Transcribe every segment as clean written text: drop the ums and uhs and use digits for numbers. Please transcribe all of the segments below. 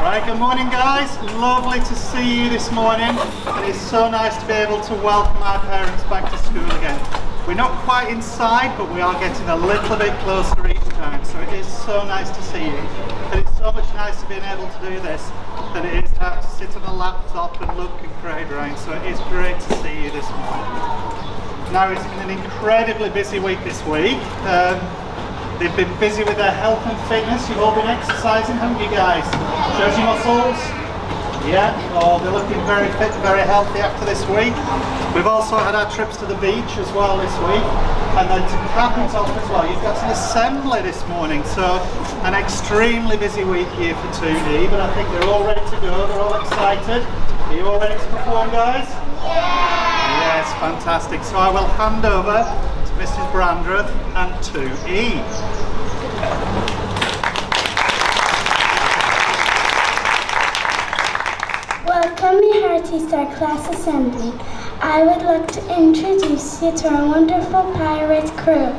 Right, good morning guys, lovely to see you this morning, and it's so nice to be able to welcome our parents back to school again. We're not quite inside, but we are getting a little bit closer each time, so it is so nice to see you. And it's so much nicer being able to do this than it is to have to sit on a laptop and look and crowd around, so it is great to see you this morning. Now, it's been an incredibly busy week this week. They've been busy with their health and fitness. You've all been exercising, haven't you guys? Shows your muscles. Yeah, oh, they're looking very fit, very healthy after this week. We've also had our trips to the beach as well this week. And then to cap it off as well, you've got an assembly this morning. So an extremely busy week here for 2D, but I think they're all ready to go. They're all excited. Are you all ready to perform, guys? Yeah! Yes, fantastic. So I will hand over to Mrs. Brandreth and 2E. Welcome, my hearties, to our class assembly. I would like to introduce you to our wonderful pirate crew.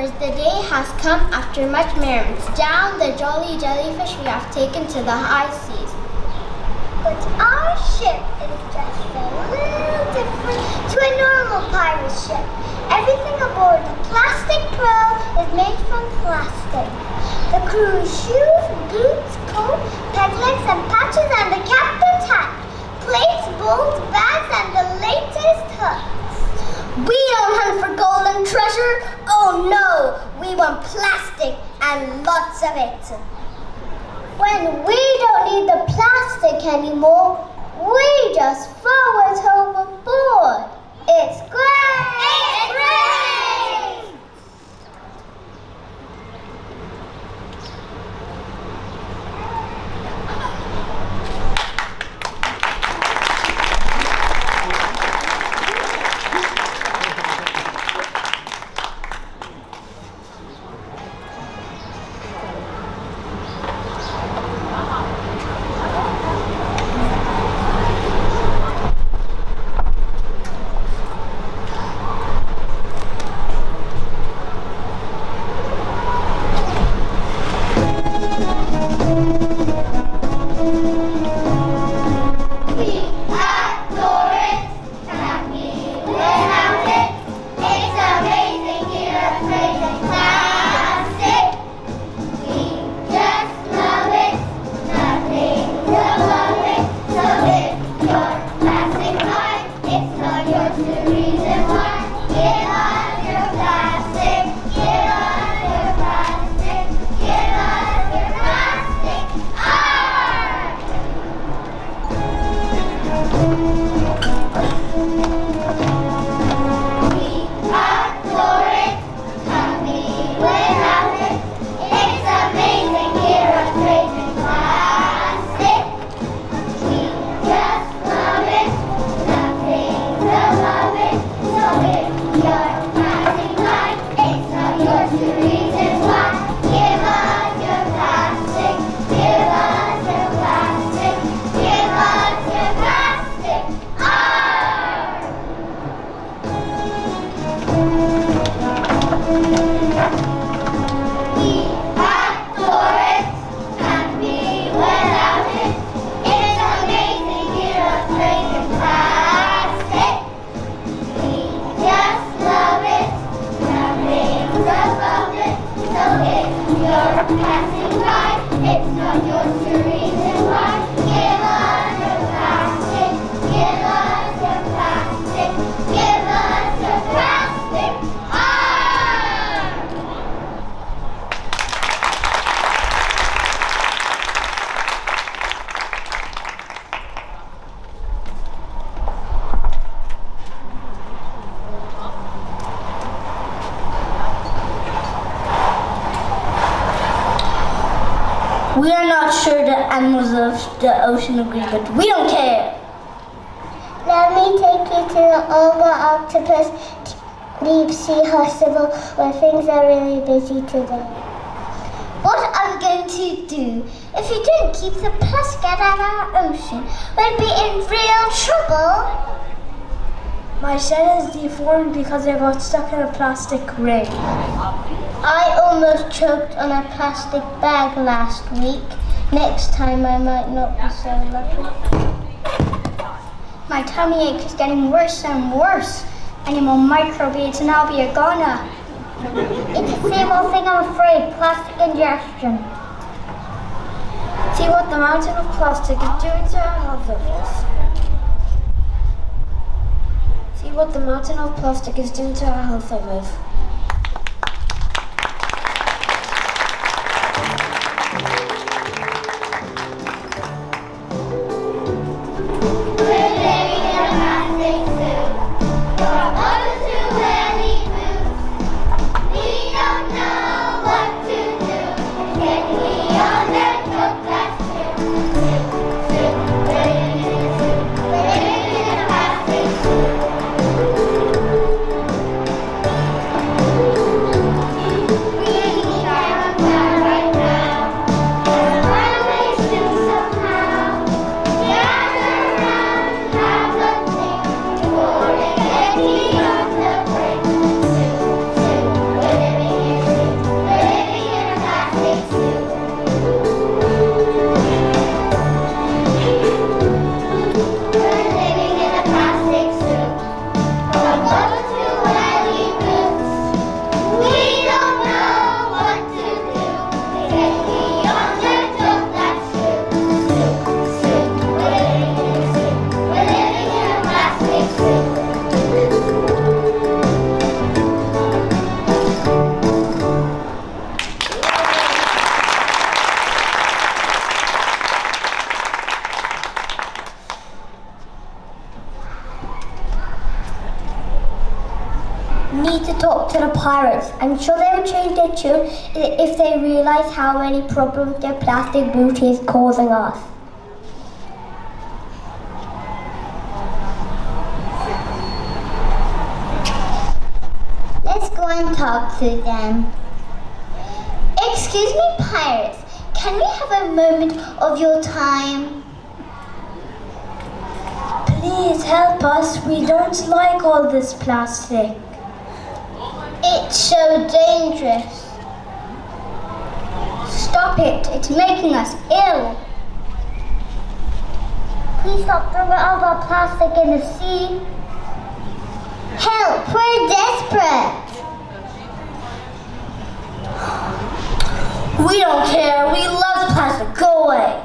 The day has come after much merriment. Down the jolly jellyfish we have taken to the high seas. But our ship is just a little different to a normal pirate ship. Everything aboard the Plastic Pearl is made from plastic. The crew's shoes, boots, coat, peg legs and patches, and the captain's hat, plates, bowls, bags, and the latest hooks. We don't hunt for gold and treasure. Oh no, we want plastic and lots of it. When we don't need the plastic anymore, we just throw it overboard. It's great! It's great! We are not sure the animals of the ocean agree, but we don't care. Let me take you to the Olga Octopus Deep Sea Hospital where things are really busy today. What are we going to do? If we don't keep the plastic out of our ocean, we'll be in real trouble. My shell is deformed because I got stuck in a plastic ring. I almost choked on a plastic bag last week. Next time I might not be so lucky. My tummy ache is getting worse and worse. Any more microbeads and I'll be a goner. It's the same old thing, I'm afraid. Plastic ingestion. See what the mountain of plastic is doing to our health of us. See what the mountain of plastic is doing to our health of us. Need to talk to the pirates. I'm sure they would change their tune if they realize how many problems their plastic booty is causing us. Let's go and talk to them. Excuse me, pirates. Can we have a moment of your time? Please help us. We don't like all this plastic. It's so dangerous. Stop it. It's making us ill. Please stop throwing all the plastic in the sea. Help! We're desperate. We don't care. We love plastic. Go away.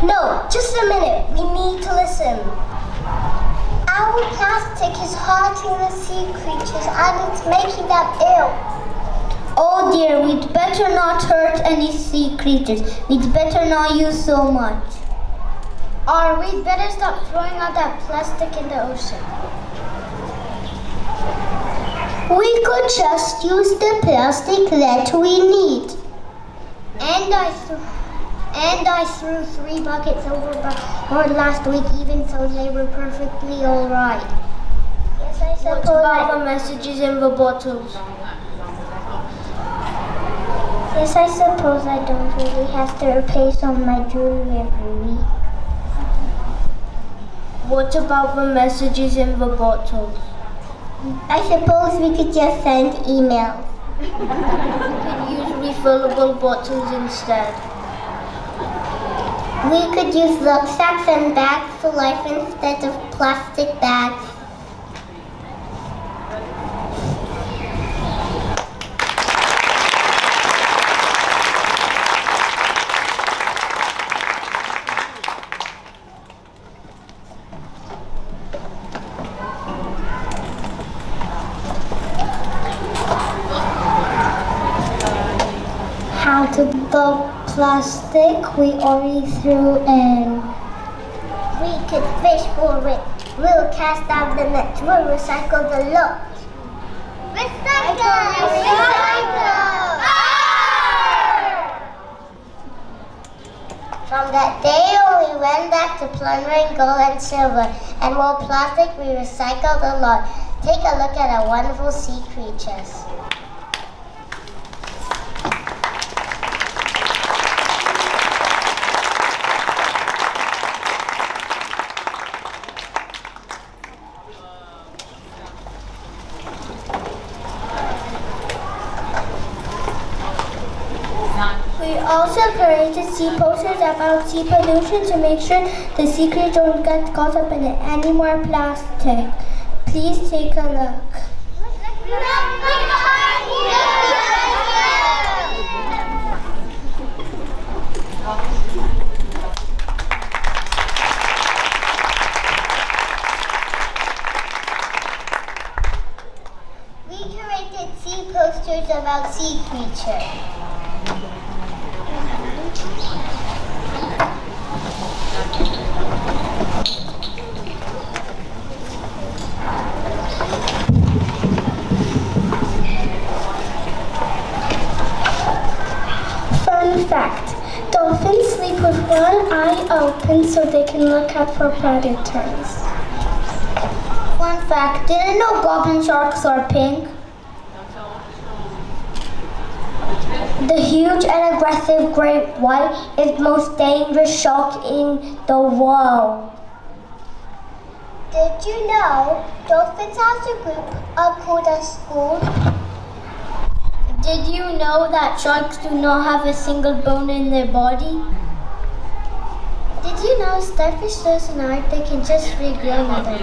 No, just a minute. We need to listen. Our plastic is hurting the sea creatures and it's making them ill. Oh dear, we'd better not hurt any sea creatures. We'd better not use so much. Or we'd better stop throwing out that plastic in the ocean. We could just use the plastic that we need. And I threw 3 buckets overboard last week, even so they were perfectly all right. Yes, I suppose. What about the messages in the bottles? Yes, I suppose I don't really have to replace all my jewelry every week. What about the messages in the bottles? I suppose we could just send emails. We could use refillable bottles instead. We could use rucksacks and bags for life instead of plastic bags. How to the plastic we already threw in. We could fish for it. We'll cast out the net. We'll recycle the lot. Recycle! Recycle! From that day on, we went back to plundering gold and silver, and more plastic we recycled a lot. Take a look at our wonderful sea creatures. We also created sea posters about sea pollution to make sure the sea creatures don't get caught up in any more plastic. Please take a look. We created sea posters about sea creatures. Fun fact, dolphins sleep with one eye open so they can look out for predators. Fun fact, didn't know goblin sharks are pink? The huge and aggressive great white is the most dangerous shark in the world. Did you know dolphins as a group are called a school? Did you know that sharks do not have a single bone in their body? Did you know starfish live in Arctic and just regrow another?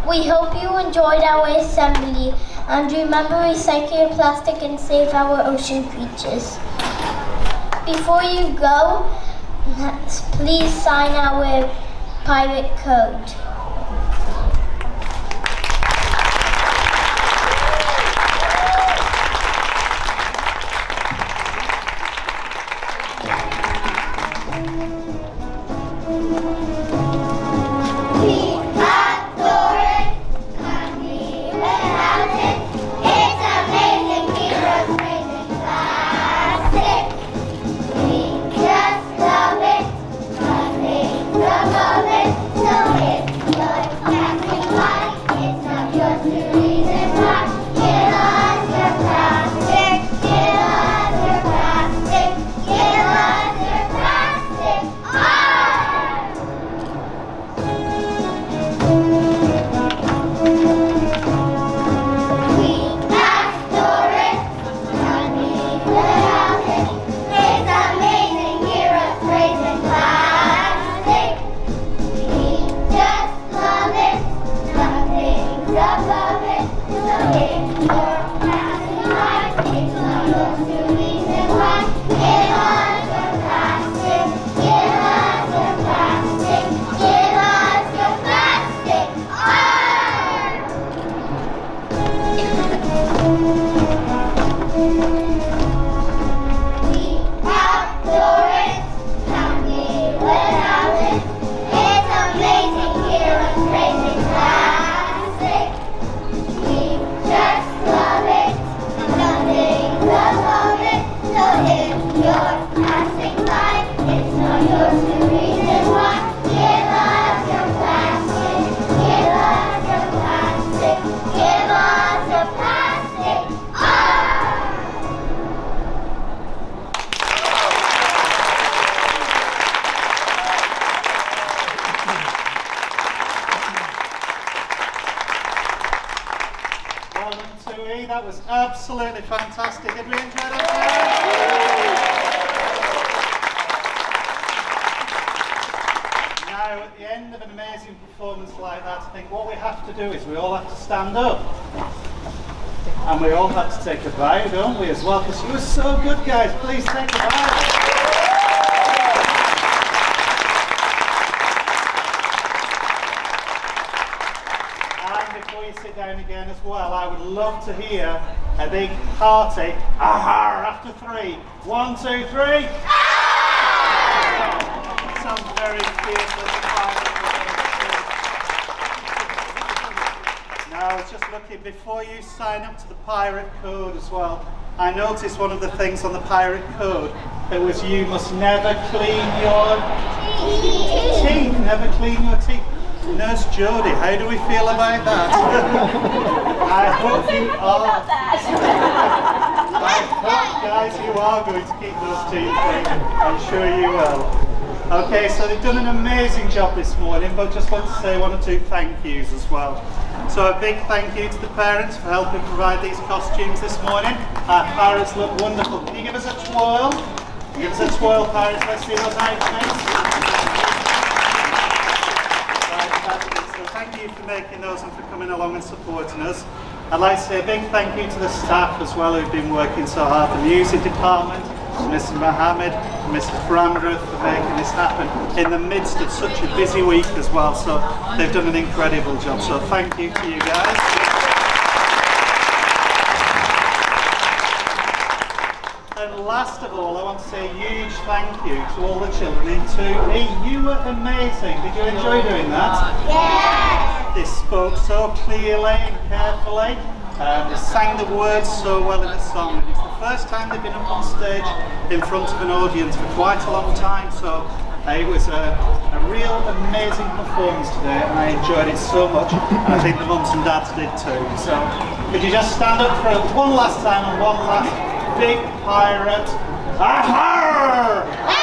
We hope you enjoyed our assembly, and remember, recycle your plastic and save our ocean creatures. Before you go, please sign our pirate code. that was absolutely fantastic. Did we enjoy that? Now, at the end of an amazing performance like that, I think what we have to do is we all have to stand up. And we all have to take a bow, don't we, as well? Because you were so good, guys. Please take a bow. Before you sit down again as well, I would love to hear a big hearty aha after 3. 1, 2, 3. Some very fierce. Now, I was just looking, before you sign up to the pirate code as well, I noticed one of the things on the pirate code that was you must never clean your teeth. Never clean your teeth. Nurse Jodie, how do we feel about that? I hope you are. I hope, guys, you are going to keep those teeth clean. I'm sure you will. Okay, so they've done an amazing job this morning, but just want to say 1 or 2 thank yous as well. So a big thank you to the parents for helping provide these costumes this morning. Our pirates look wonderful. Can you give us a twirl? Give us a twirl, pirates. Let's see those outfits. So thank you for making those and for coming along and supporting us. I'd like to say a big thank you to the staff as well who've been working so hard, the music department, to Mr. Mohammed, to Mrs. Brandreth for making this happen in the midst of such a busy week as well. So they've done an incredible job. So thank you to you guys. And last of all, I want to say a huge thank you to all the children in 2E. You were amazing. Did you enjoy doing that? Yes! They spoke so clearly and carefully. They sang the words so well in the song. And it's the first time they've been up on stage in front of an audience for quite a long time. So it was a real amazing performance today, and I enjoyed it so much. And I think the mums and dads did too. So could you just stand up for one last time and one last big pirate aha!